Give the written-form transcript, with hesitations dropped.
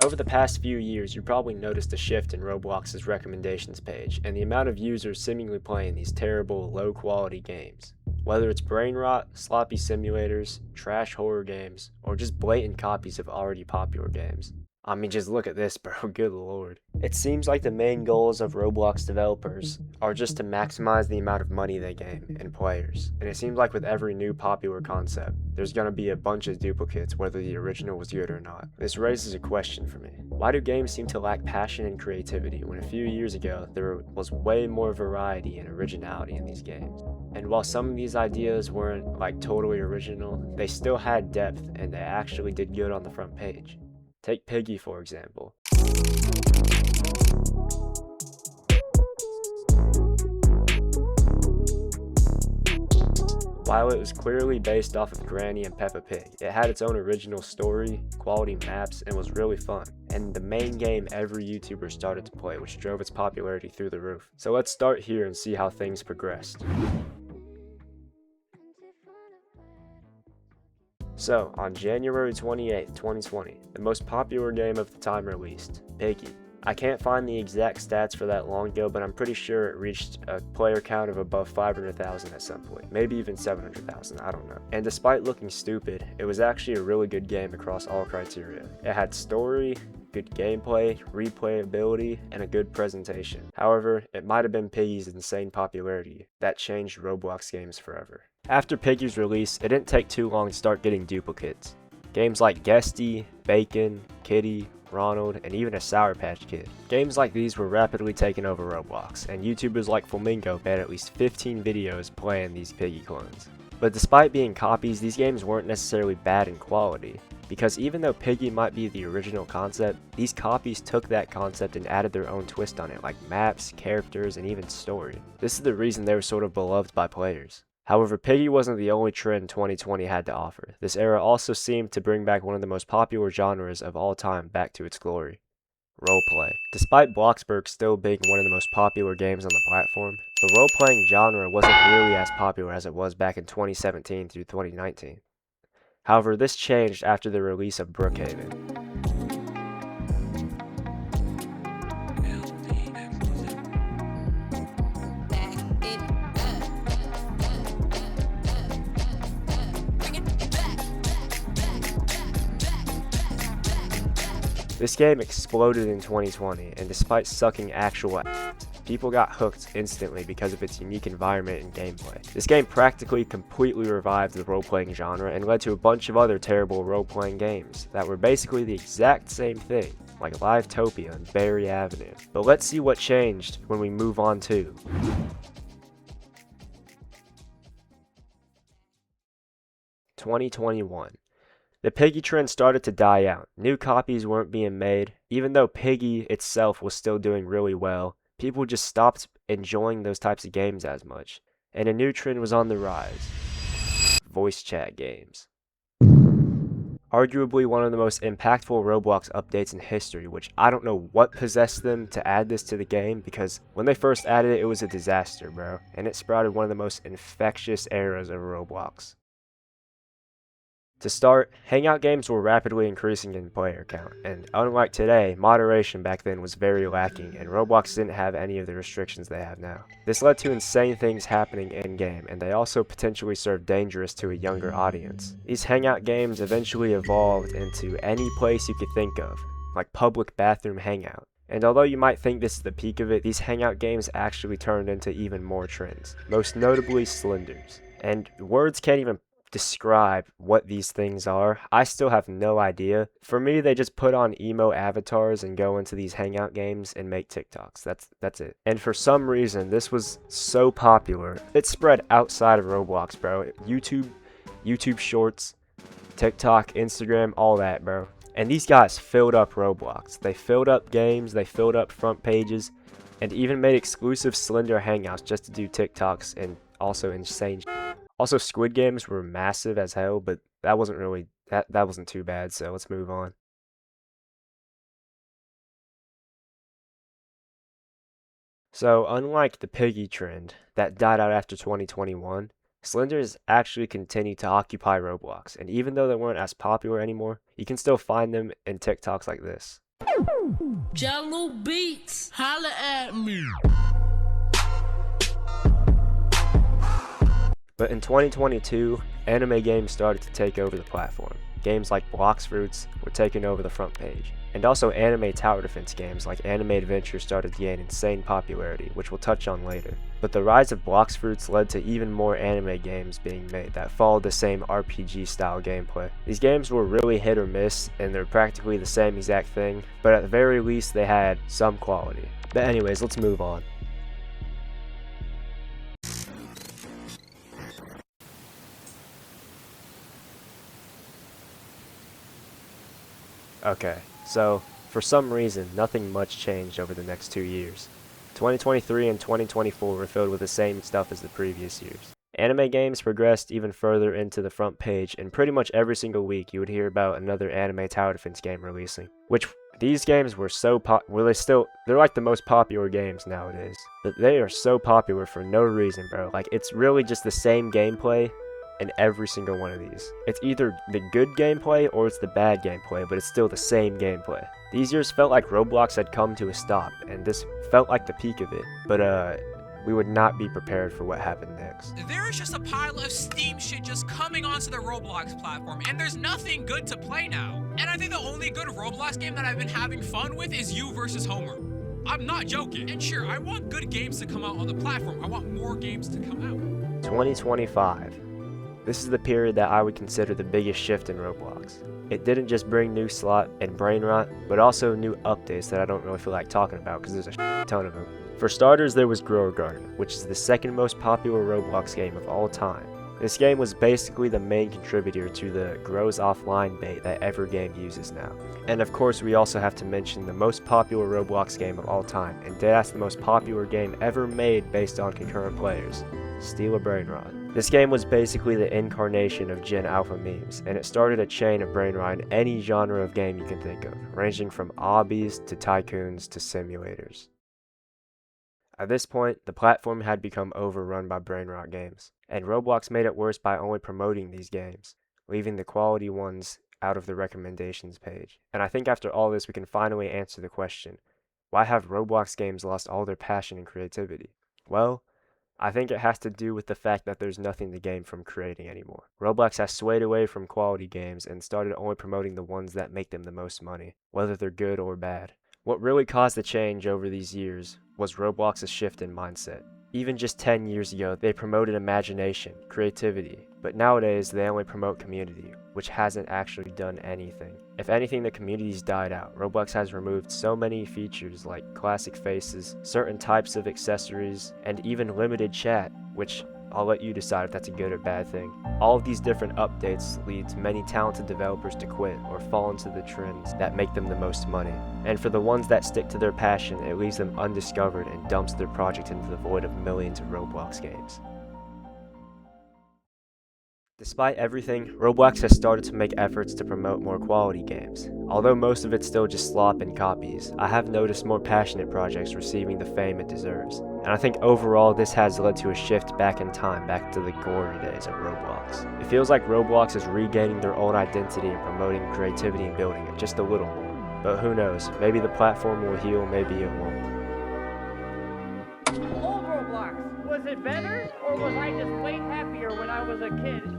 Over the past few years, you probably noticed a shift in Roblox's recommendations page and the amount of users seemingly playing these terrible, low-quality games. Whether it's brain rot, sloppy simulators, trash horror games, or just blatant copies of already popular games. I mean, just look at this, bro, good lord. It seems like the main goals of Roblox developers are just to maximize the amount of money they gain and players. And it seems like with every new popular concept, there's gonna be a bunch of duplicates whether the original was good or not. This raises a question for me. Why do games seem to lack passion and creativity when a few years ago there was way more variety and originality in these games? And while some of these ideas weren't like totally original, they still had depth and they actually did good on the front page. Take Piggy for example. While it was clearly based off of Granny and Peppa Pig, it had its own original story, quality maps, and was really fun. And the main game every YouTuber started to play, which drove its popularity through the roof. So let's start here and see how things progressed. So, on January 28, 2020, the most popular game of the time released, Piggy. I can't find the exact stats for that long ago, but I'm pretty sure it reached a player count of above 500,000 at some point, maybe even 700,000, I don't know. And despite looking stupid, it was actually a really good game across all criteria. It had story, good gameplay, replayability, and a good presentation. However, it might have been Piggy's insane popularity that changed Roblox games forever. After Piggy's release, it didn't take too long to start getting duplicates. Games like Guesty, Bacon, Kitty, Ronald, and even a Sour Patch Kid. Games like these were rapidly taking over Roblox, and YouTubers like Flamingo made at least 15 videos playing these Piggy clones. But despite being copies, these games weren't necessarily bad in quality, because even though Piggy might be the original concept, these copies took that concept and added their own twist on it, like maps, characters, and even story. This is the reason they were sort of beloved by players. However, Piggy wasn't the only trend 2020 had to offer. This era also seemed to bring back one of the most popular genres of all time back to its glory: roleplay. Despite Bloxburg still being one of the most popular games on the platform, the role-playing genre wasn't nearly as popular as it was back in 2017 through 2019. However, this changed after the release of Brookhaven. This game exploded in 2020, and despite sucking actual ass, people got hooked instantly because of its unique environment and gameplay. This game practically completely revived the role-playing genre and led to a bunch of other terrible role-playing games that were basically the exact same thing, like Livetopia and Berry Avenue. But let's see what changed when we move on to 2021. The Piggy trend started to die out. New copies weren't being made. Even though Piggy itself was still doing really well, people just stopped enjoying those types of games as much. And a new trend was on the rise: voice chat games. Arguably one of the most impactful Roblox updates in history, which I don't know what possessed them to add this to the game, because when they first added it, it was a disaster, bro. And it sprouted one of the most infectious eras of Roblox. To start, hangout games were rapidly increasing in player count, and unlike today, moderation back then was very lacking, and Roblox didn't have any of the restrictions they have now. This led to insane things happening in-game, and they also potentially served dangerous to a younger audience. These hangout games eventually evolved into any place you could think of, like public bathroom hangout. And although you might think this is the peak of it, these hangout games actually turned into even more trends, most notably Slenders. And words can't even describe what these things are. I still have no idea. For me, they just put on emo avatars and go into these hangout games and make TikToks. That's it. And for some reason, this was so popular, it spread outside of Roblox, bro. YouTube Shorts, TikTok, Instagram, all that, bro. And these guys filled up Roblox. They filled up games, they filled up front pages, and even made exclusive Slender hangouts just to do TikToks and also insane. Also, Squid Games were massive as hell, but that wasn't really, that wasn't too bad, so let's move on. So, unlike the Piggy trend that died out after 2021, Slenders actually continue to occupy Roblox, and even though they weren't as popular anymore, you can still find them in TikToks like this. Jello Beats, holla at me. But in 2022, anime games started to take over the platform. Games like Blox Fruits were taking over the front page. And also anime tower defense games like Anime Adventure started to gain insane popularity, which we'll touch on later. But the rise of Blox Fruits led to even more anime games being made that followed the same RPG style gameplay. These games were really hit or miss, and they're practically the same exact thing, but at the very least they had some quality. But anyways, let's move on. Okay, so for some reason, nothing much changed over the next 2 years. 2023 and 2024 were filled with the same stuff as the previous years. Anime games progressed even further into the front page, and pretty much every single week you would hear about another anime tower defense game releasing. Which, these games were so they're like the most popular games nowadays. But they are so popular for no reason, bro. Like, it's really just the same gameplay in every single one of these. It's either the good gameplay or it's the bad gameplay, but it's still the same gameplay. These years felt like Roblox had come to a stop, and this felt like the peak of it, but we would not be prepared for what happened next. There is just a pile of Steam shit just coming onto the Roblox platform, and there's nothing good to play now. And I think the only good Roblox game that I've been having fun with is You vs. Homer. I'm not joking. And sure, I want good games to come out on the platform. I want more games to come out. 2025. This is the period that I would consider the biggest shift in Roblox. It didn't just bring new slot and brain rot, but also new updates that I don't really feel like talking about because there's a ton of them. For starters, there was Grow Garden, which is the second most popular Roblox game of all time. This game was basically the main contributor to the grows offline bait that every game uses now. And of course, we also have to mention the most popular Roblox game of all time, and deadass the most popular game ever made based on concurrent players, Steal a Brain Rot. This game was basically the incarnation of Gen Alpha memes, and it started a chain of brain rot in any genre of game you can think of, ranging from obbies to tycoons to simulators. At this point, the platform had become overrun by brain rot games, and Roblox made it worse by only promoting these games, leaving the quality ones out of the recommendations page. And I think after all this we can finally answer the question, why have Roblox games lost all their passion and creativity? Well, I think it has to do with the fact that there's nothing to gain from creating anymore. Roblox has swayed away from quality games and started only promoting the ones that make them the most money, whether they're good or bad. What really caused the change over these years was Roblox's shift in mindset. Even just 10 years ago, they promoted imagination, creativity, but nowadays they only promote community, which hasn't actually done anything. If anything, the community's died out. Roblox has removed so many features like classic faces, certain types of accessories, and even limited chat, which I'll let you decide if that's a good or bad thing. All of these different updates lead to many talented developers to quit or fall into the trends that make them the most money. And for the ones that stick to their passion, it leaves them undiscovered and dumps their project into the void of millions of Roblox games. Despite everything, Roblox has started to make efforts to promote more quality games. Although most of it's still just slop and copies, I have noticed more passionate projects receiving the fame it deserves. And I think overall this has led to a shift back in time, back to the glory days of Roblox. It feels like Roblox is regaining their own identity and promoting creativity and building it just a little more. But who knows, maybe the platform will heal, maybe it won't. Old Roblox, was it better, or was I just way happier when I was a kid?